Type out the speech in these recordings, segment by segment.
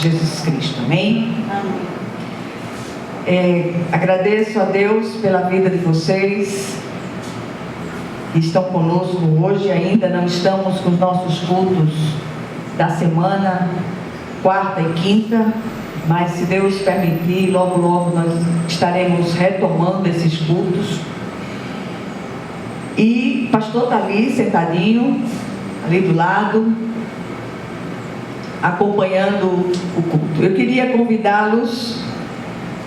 Jesus Cristo. Amém? Agradeço a Deus pela vida de vocês que estão conosco hoje. Ainda não estamos com os nossos cultos da semana, quarta e quinta, mas se Deus permitir, logo nós estaremos retomando esses cultos. E o pastor está ali sentadinho, ali do lado, acompanhando o culto. Eu queria convidá-los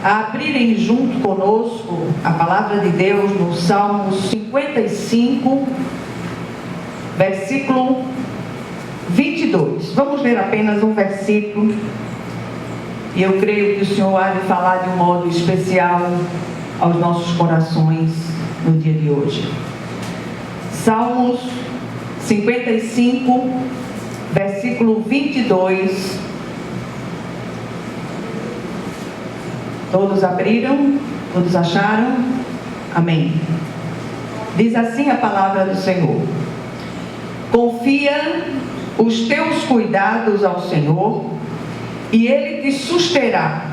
a abrirem junto conosco a palavra de Deus no Salmo 55, versículo 22. Vamos ler apenas um versículo, e eu creio que o Senhor há de falar de um modo especial aos nossos corações no dia de hoje. Salmos 55, versículo 22. Todos abriram? Todos acharam? Amém. Diz assim a palavra do Senhor: confia os teus cuidados ao Senhor, e Ele te susterá,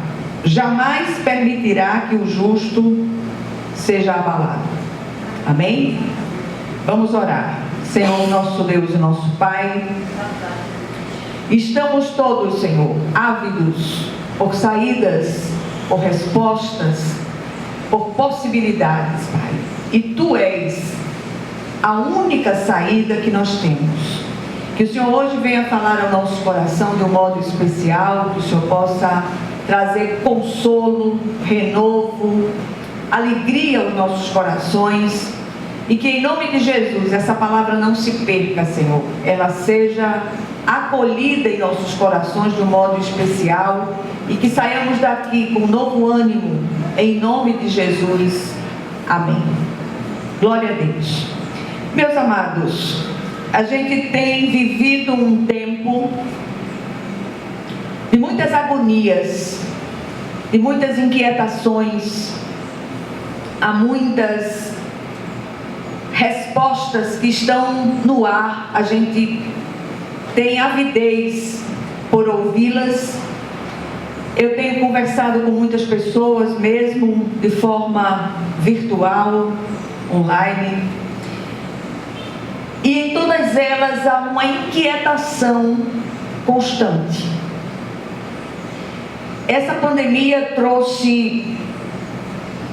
jamais permitirá que o justo seja abalado. Amém? Vamos orar. Senhor, nosso Deus e nosso Pai, estamos todos, Senhor, ávidos por saídas, por respostas, por possibilidades, Pai. E Tu és a única saída que nós temos. Que o Senhor hoje venha falar ao nosso coração de um modo especial, que o Senhor possa trazer consolo, renovo, alegria aos nossos corações, e que em nome de Jesus essa palavra não se perca, Senhor, ela seja acolhida em nossos corações de um modo especial, e que saiamos daqui com novo ânimo, em nome de Jesus. Amém. Glória a Deus. Meus amados, a gente tem vivido um tempo de muitas agonias, de muitas inquietações, há muitas respostas que estão no ar, a gente tem avidez por ouvi-las. Eu tenho conversado com muitas pessoas, mesmo de forma virtual, online, e em todas elas há uma inquietação constante. Essa pandemia trouxe,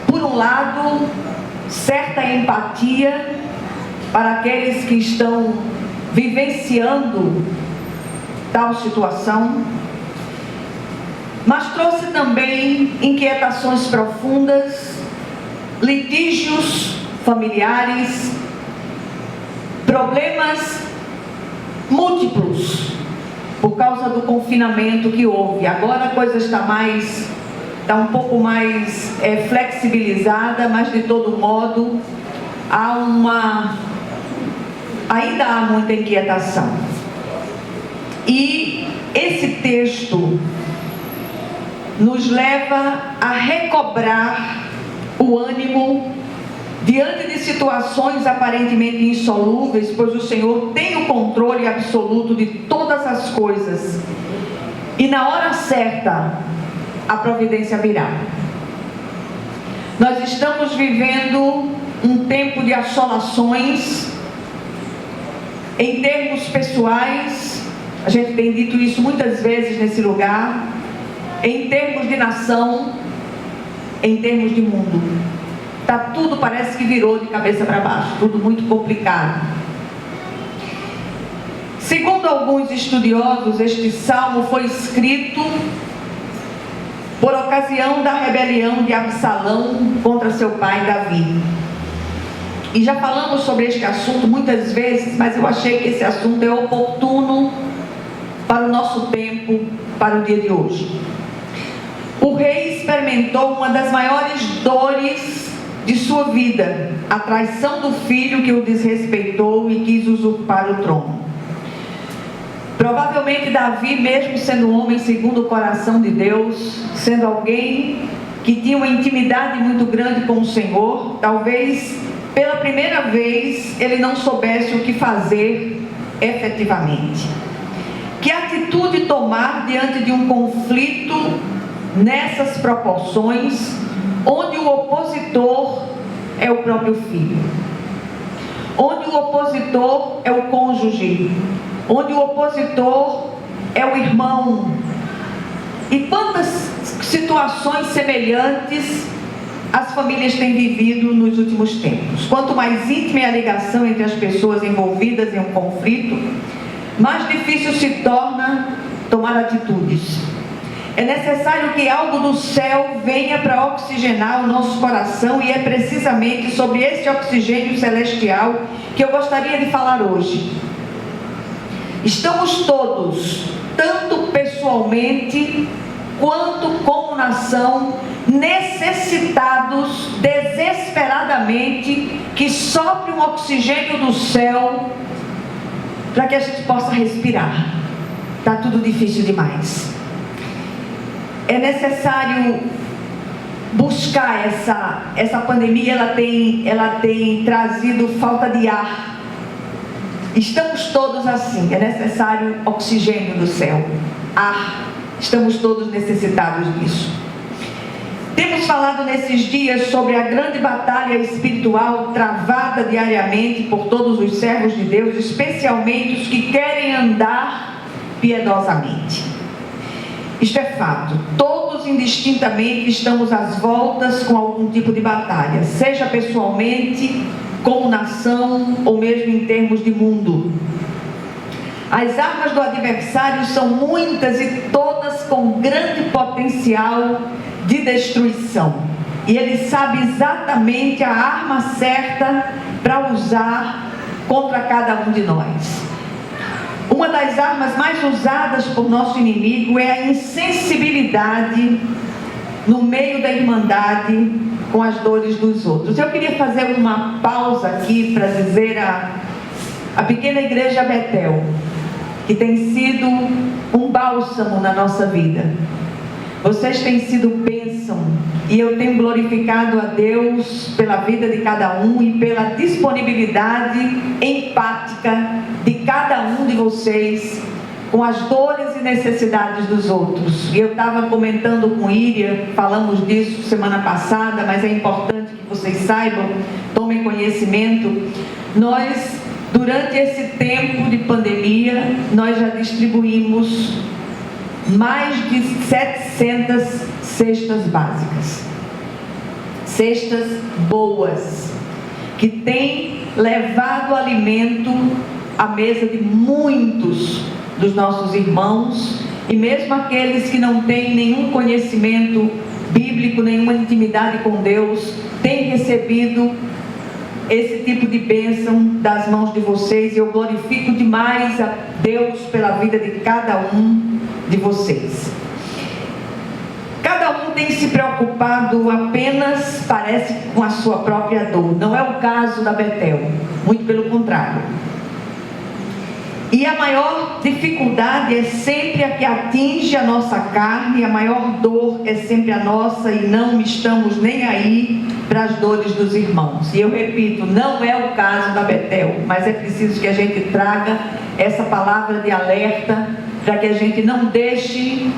por um lado, certa empatia para aqueles que estão vivenciando tal situação, mas trouxe também inquietações profundas, litígios familiares, problemas múltiplos por causa do confinamento que houve. Agora a coisa está um pouco mais flexibilizada, mas de todo modo ainda há muita inquietação. E esse texto nos leva a recobrar o ânimo diante de situações aparentemente insolúveis, pois o Senhor tem o controle absoluto de todas as coisas, e na hora certa a providência virá. Nós estamos vivendo um tempo de assolações em termos pessoais, a gente tem dito isso muitas vezes nesse lugar, em termos de nação, em termos de mundo. Tudo parece que virou de cabeça para baixo, tudo muito complicado. Segundo alguns estudiosos, este salmo foi escrito por ocasião da rebelião de Absalão contra seu pai Davi. E já falamos sobre este assunto muitas vezes, mas eu achei que esse assunto é oportuno para o nosso tempo, para o dia de hoje. O rei experimentou uma das maiores dores de sua vida, a traição do filho que o desrespeitou e quis usurpar o trono. Provavelmente Davi, mesmo sendo um homem segundo o coração de Deus, sendo alguém que tinha uma intimidade muito grande com o Senhor, talvez pela primeira vez ele não soubesse o que fazer efetivamente. Que atitude atitude tomar diante de um conflito nessas proporções, onde o opositor é o próprio filho, onde o opositor é o cônjuge, onde o opositor é o irmão? E quantas situações semelhantes as famílias têm vivido nos últimos tempos? Quanto mais íntima é a ligação entre as pessoas envolvidas em um conflito, mais difícil se torna tomar atitudes. É necessário que algo do céu venha para oxigenar o nosso coração, e é precisamente sobre esse oxigênio celestial que eu gostaria de falar hoje. Estamos todos, tanto pessoalmente quanto como nação, necessitados desesperadamente que sopre um oxigênio do céu para que a gente possa respirar. Está tudo difícil demais. É necessário buscar essa pandemia. Ela tem trazido falta de ar. Estamos todos assim. É necessário oxigênio do céu, ar. Estamos todos necessitados disso. Temos falado nesses dias sobre a grande batalha espiritual travada diariamente por todos os servos de Deus, especialmente os que querem andar piedosamente. Isto é fato. Todos indistintamente estamos às voltas com algum tipo de batalha, seja pessoalmente, como nação, ou mesmo em termos de mundo. As armas do adversário são muitas e todas com grande potencial de destruição. E ele sabe exatamente a arma certa para usar contra cada um de nós. Uma das armas mais usadas por nosso inimigo é a insensibilidade no meio da irmandade com as dores dos outros. Eu queria fazer uma pausa aqui para dizer a pequena igreja Betel, que tem sido um bálsamo na nossa vida. Vocês têm sido bênção, e eu tenho glorificado a Deus pela vida de cada um e pela disponibilidade empática de cada um de vocês com as dores e necessidades dos outros. E eu estava comentando com Íria, falamos disso semana passada, mas é importante que vocês saibam, tomem conhecimento. Nós, durante esse tempo de pandemia, nós já distribuímos mais de 700 cestas básicas. Cestas boas, que têm levado alimento à mesa de muitos dos nossos irmãos, e mesmo aqueles que não têm nenhum conhecimento bíblico, nenhuma intimidade com Deus, têm recebido esse tipo de bênção das mãos de vocês. E eu glorifico demais a Deus pela vida de cada um de vocês. Cada um tem se preocupado apenas, parece, com a sua própria dor. Não é o caso da Betel, muito pelo contrário. E a maior dificuldade é sempre a que atinge a nossa carne, a maior dor é sempre a nossa, e não estamos nem aí para as dores dos irmãos. E eu repito, não é o caso da Betel, mas é preciso que a gente traga essa palavra de alerta, para que a gente não deixe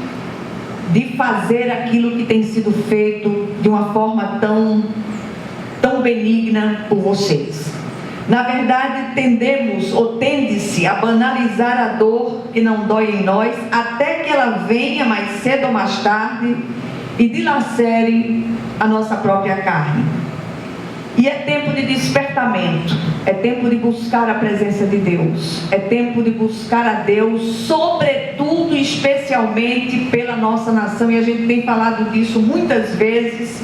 de fazer aquilo que tem sido feito de uma forma tão benigna por vocês. Na verdade, tende-se a banalizar a dor que não dói em nós, até que ela venha mais cedo ou mais tarde e dilacere a nossa própria carne. E é tempo de despertamento, é tempo de buscar a presença de Deus, é tempo de buscar a Deus, sobretudo, especialmente pela nossa nação, e a gente tem falado disso muitas vezes,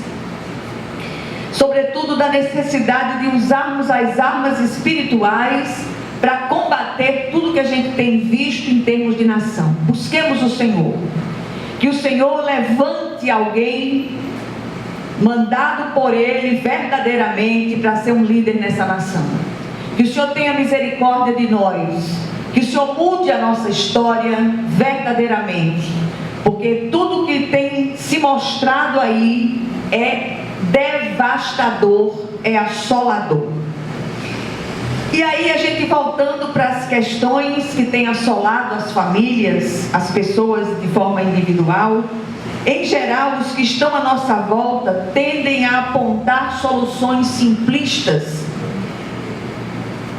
sobretudo da necessidade de usarmos as armas espirituais para combater tudo que a gente tem visto em termos de nação. Busquemos o Senhor, que o Senhor levante alguém mandado por Ele verdadeiramente para ser um líder nessa nação. Que o Senhor tenha misericórdia de nós, que o Senhor mude a nossa história verdadeiramente, porque tudo que tem se mostrado aí é devastador, é assolador. E aí a gente voltando para as questões que têm assolado as famílias, as pessoas de forma individual, em geral os que estão à nossa volta tendem a apontar soluções simplistas,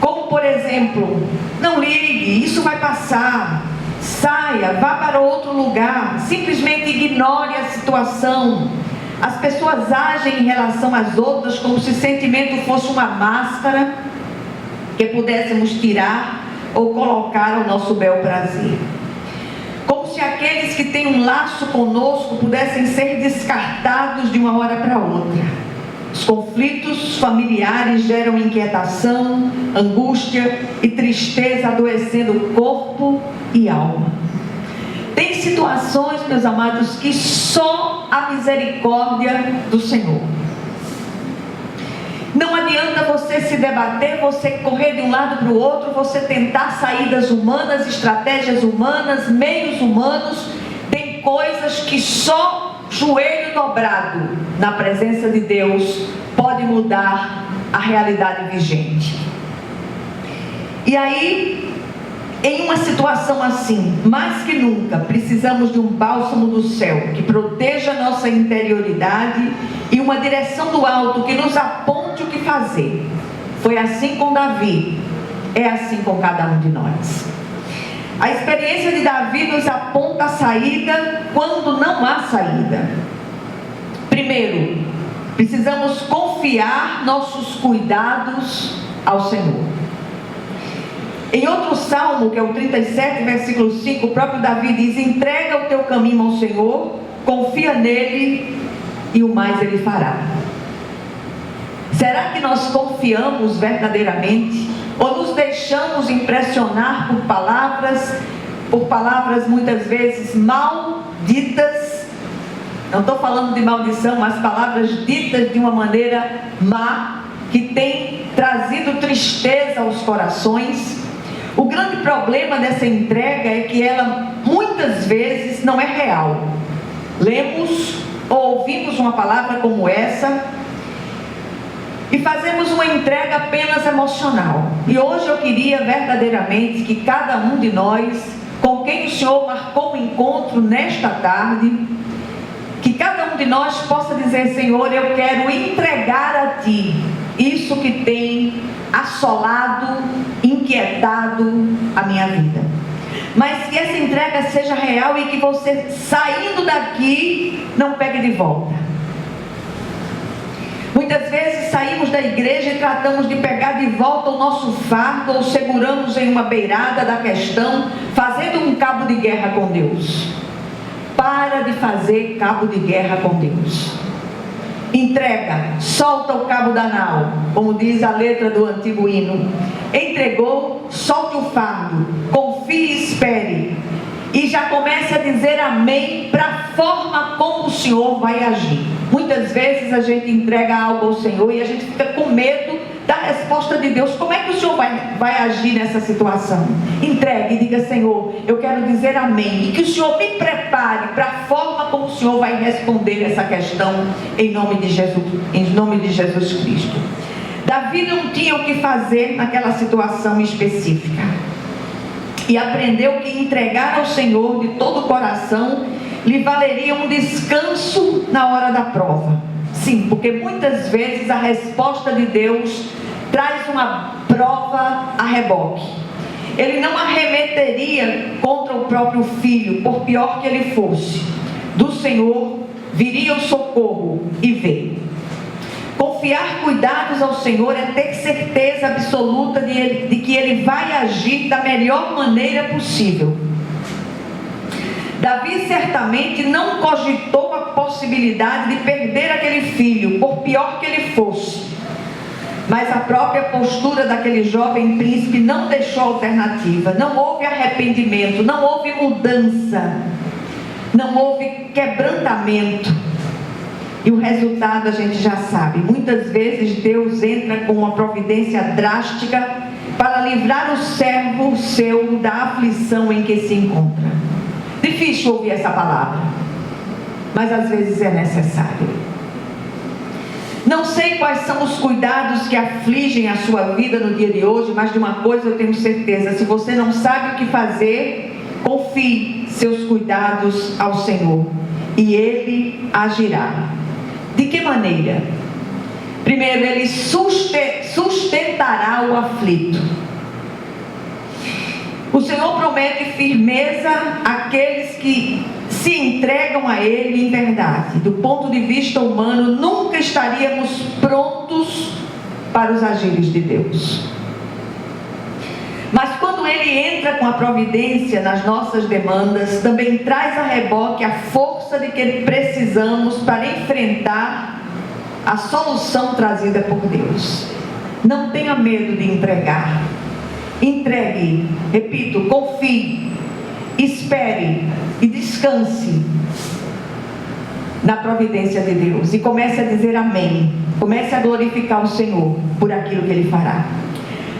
como por exemplo, não ligue, isso vai passar, saia, vá para outro lugar, simplesmente ignore a situação. As pessoas agem em relação às outras como se sentimento fosse uma máscara que pudéssemos tirar ou colocar ao nosso bel prazer. Como se aqueles que têm um laço conosco pudessem ser descartados de uma hora para outra. Os conflitos familiares geram inquietação, angústia e tristeza, adoecendo corpo e alma. Tem situações, meus amados, que só a misericórdia do Senhor. Não adianta você se debater, você correr de um lado para o outro, você tentar saídas humanas, estratégias humanas, meios humanos. Tem coisas que só joelho dobrado na presença de Deus pode mudar a realidade vigente. E aí, em uma situação assim, mais que nunca, precisamos de um bálsamo do céu que proteja a nossa interioridade e uma direção do alto que nos aponte o que fazer. Foi assim com Davi, é assim com cada um de nós. A experiência de Davi nos aponta a saída quando não há saída. Primeiro, precisamos confiar nossos cuidados ao Senhor. Em outro salmo, que é o 37, versículo 5, o próprio Davi diz: entrega o teu caminho ao Senhor, confia nele e o mais ele fará. Será que nós confiamos verdadeiramente? Ou nos deixamos impressionar por palavras muitas vezes malditas? Não estou falando de maldição, mas palavras ditas de uma maneira má, que tem trazido tristeza aos corações. O grande problema dessa entrega é que ela muitas vezes não é real. Lemos ou ouvimos uma palavra como essa e fazemos uma entrega apenas emocional. E hoje eu queria verdadeiramente que cada um de nós, com quem o Senhor marcou um encontro nesta tarde, que cada um de nós possa dizer: Senhor, eu quero entregar a Ti isso que tem assolado, inquietado a minha vida. Mas que essa entrega seja real e que você, saindo daqui, não pegue de volta. Muitas vezes saímos da igreja e tratamos de pegar de volta o nosso fardo, ou seguramos em uma beirada da questão, fazendo um cabo de guerra com Deus. Para de fazer cabo de guerra com Deus. Entrega, solta o cabo da nau, como diz a letra do antigo hino. Entregou, solte o fardo, confie e espere. E já comece a dizer amém para a forma como o Senhor vai agir. Muitas vezes a gente entrega algo ao Senhor e a gente fica com medo da resposta de Deus. Como é que o Senhor vai agir nessa situação? Entregue e diga: Senhor, eu quero dizer amém. E que o Senhor me prepare para a forma como o Senhor vai responder essa questão, em nome de Jesus Cristo. Davi não tinha o que fazer naquela situação específica. E aprendeu que entregar ao Senhor de todo o coração lhe valeria um descanso na hora da prova. Sim, porque muitas vezes a resposta de Deus traz uma prova a reboque. Ele não arremeteria contra o próprio filho, por pior que ele fosse. Do Senhor viria o socorro e veio. Confiar cuidados ao Senhor é ter certeza absoluta de que Ele vai agir da melhor maneira possível. Davi certamente não cogitou a possibilidade de perder aquele filho, por pior que ele fosse. Mas a própria postura daquele jovem príncipe não deixou alternativa. Não houve arrependimento, não houve mudança, não houve quebrantamento. E o resultado a gente já sabe. Muitas vezes Deus entra com uma providência drástica para livrar o servo seu da aflição em que se encontra. Difícil ouvir essa palavra, mas às vezes é necessário. Não sei quais são os cuidados que afligem a sua vida no dia de hoje, mas de uma coisa eu tenho certeza: se você não sabe o que fazer, confie seus cuidados ao Senhor e Ele agirá. De que maneira? Primeiro, Ele sustentará o aflito. O Senhor promete firmeza àqueles que se entregam a Ele em verdade. Do ponto de vista humano, nunca estaríamos prontos para os agires de Deus. Mas quando Ele entra com a providência nas nossas demandas, também traz a reboque a força de que precisamos para enfrentar a solução trazida por Deus. Não tenha medo de entregar. Entregue, repito, confie, espere e descanse na providência de Deus. E comece a dizer amém. Comece a glorificar o Senhor por aquilo que Ele fará.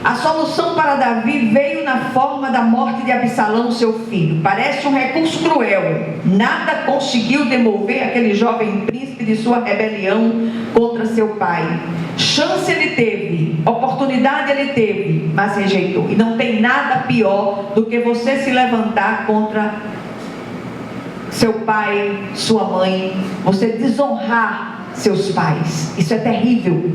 A solução para Davi veio na forma da morte de Absalão, seu filho. Parece um recurso cruel. Nada conseguiu demover aquele jovem príncipe de sua rebelião contra seu pai. Chance ele teve, oportunidade ele teve, mas rejeitou. E não tem nada pior do que você se levantar contra seu pai, sua mãe, você desonrar seus pais. Isso é terrível.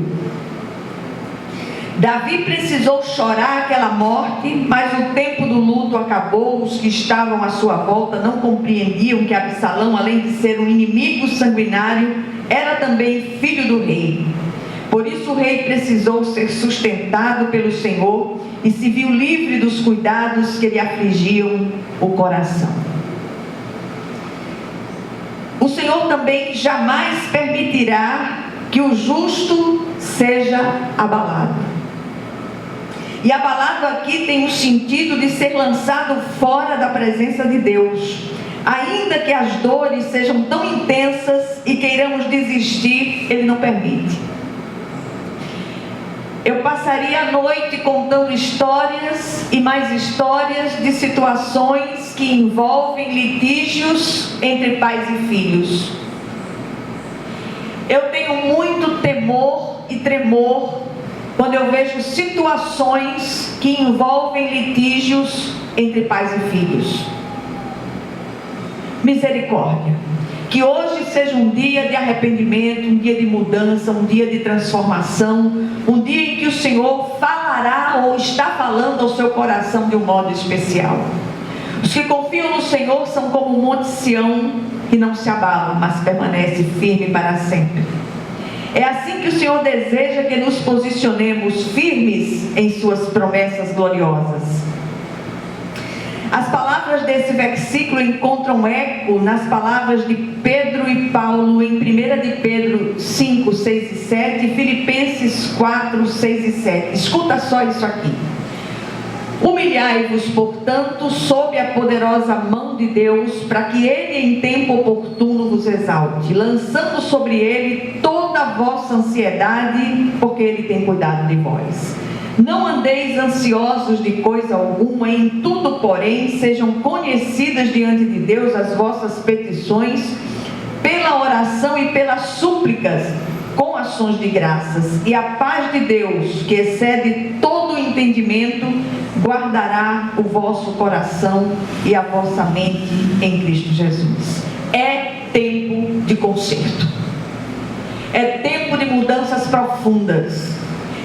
Davi precisou chorar aquela morte, mas o tempo do luto acabou. Os que estavam à sua volta não compreendiam que Absalão, além de ser um inimigo sanguinário, era também filho do rei. Por isso o rei precisou ser sustentado pelo Senhor e se viu livre dos cuidados que lhe afligiam o coração. O Senhor também jamais permitirá que o justo seja abalado. E abalado aqui tem o sentido de ser lançado fora da presença de Deus. Ainda que as dores sejam tão intensas e queiramos desistir, Ele não permite. Eu passaria a noite contando histórias e mais histórias de situações que envolvem litígios entre pais e filhos. Eu tenho muito temor e tremor quando eu vejo situações que envolvem litígios entre pais e filhos. Misericórdia. Que hoje seja um dia de arrependimento, um dia de mudança, um dia de transformação, um dia em que o Senhor falará ou está falando ao seu coração de um modo especial. Os que confiam no Senhor são como o monte Sião, que não se abala, mas permanece firme para sempre. É assim que o Senhor deseja que nos posicionemos firmes em suas promessas gloriosas. As palavras desse versículo encontram eco nas palavras de Pedro e Paulo em 1 de Pedro 5, 6 e 7 e Filipenses 4, 6 e 7. Escuta só isso aqui. Humilhai-vos, portanto, sob a poderosa mão de Deus, para que Ele em tempo oportuno vos exalte, lançando sobre Ele toda a vossa ansiedade, porque Ele tem cuidado de vós. Não andeis ansiosos de coisa alguma, em tudo, porém, sejam conhecidas diante de Deus as vossas petições, pela oração e pelas súplicas, com ações de graças. E a paz de Deus, que excede todo o entendimento, guardará o vosso coração e a vossa mente em Cristo Jesus. É tempo de conserto. É tempo de mudanças profundas.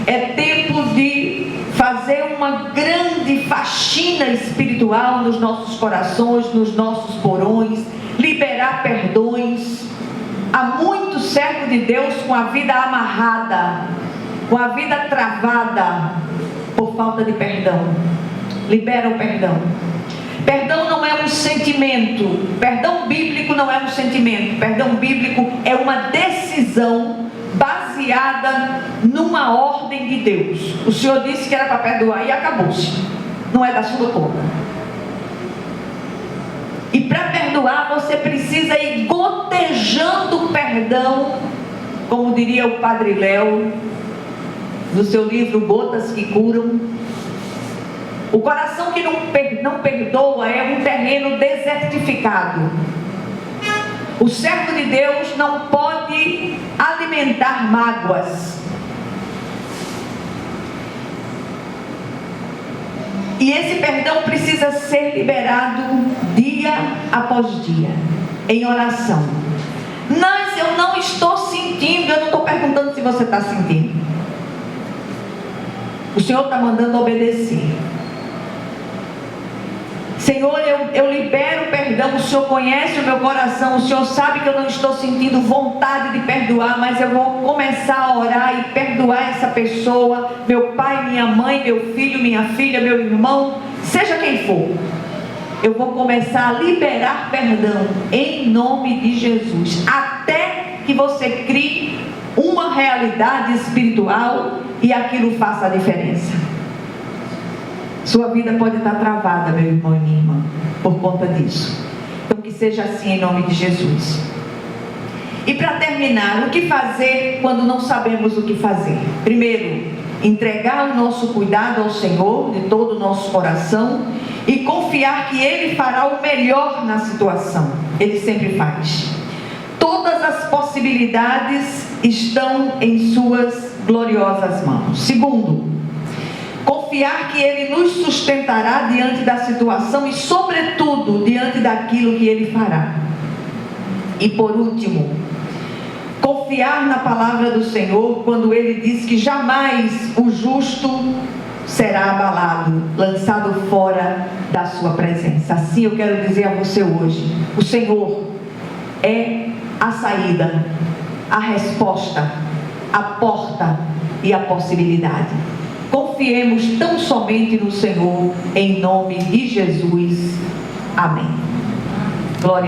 É tempo de fazer uma grande faxina espiritual nos nossos corações, nos nossos porões, liberar perdões. Há muito servo de Deus com a vida amarrada, com a vida travada, por falta de perdão. Libera o perdão. Perdão não é um sentimento. Perdão bíblico não é um sentimento. Perdão bíblico é uma decisão baseada numa ordem de Deus. O Senhor disse que era para perdoar e acabou-se. Não é da sua conta. E para perdoar você precisa ir gotejando perdão, como diria o Padre Léo no seu livro Gotas que Curam. O coração que não perdoa é um terreno desertificado. O servo de Deus não pode alimentar alimentar mágoas. E esse perdão precisa ser liberado dia após dia, em oração. Mas eu não estou sentindo, eu não estou perguntando se você está sentindo. O Senhor está mandando obedecer. Senhor, eu libero perdão, o Senhor conhece o meu coração, o Senhor sabe que eu não estou sentindo vontade de perdoar, mas eu vou começar a orar e perdoar essa pessoa, meu pai, minha mãe, meu filho, minha filha, meu irmão, seja quem for. Eu vou começar a liberar perdão em nome de Jesus, até que você crie uma realidade espiritual e aquilo faça a diferença. Sua vida pode estar travada, meu irmão e minha irmã, por conta disso. Então que seja assim em nome de Jesus. E para terminar, o que fazer quando não sabemos o que fazer? Primeiro, entregar o nosso cuidado ao Senhor de todo o nosso coração e confiar que Ele fará o melhor na situação. Ele sempre faz. Todas as possibilidades estão em suas gloriosas mãos. Segundo, confiar que Ele nos sustentará diante da situação e, sobretudo, diante daquilo que Ele fará. E por último, confiar na palavra do Senhor quando Ele diz que jamais o justo será abalado, lançado fora da sua presença. Assim eu quero dizer a você hoje: o Senhor é a saída, a resposta, a porta e a possibilidade. Confiemos tão somente no Senhor, em nome de Jesus. Amém. Glória a Deus.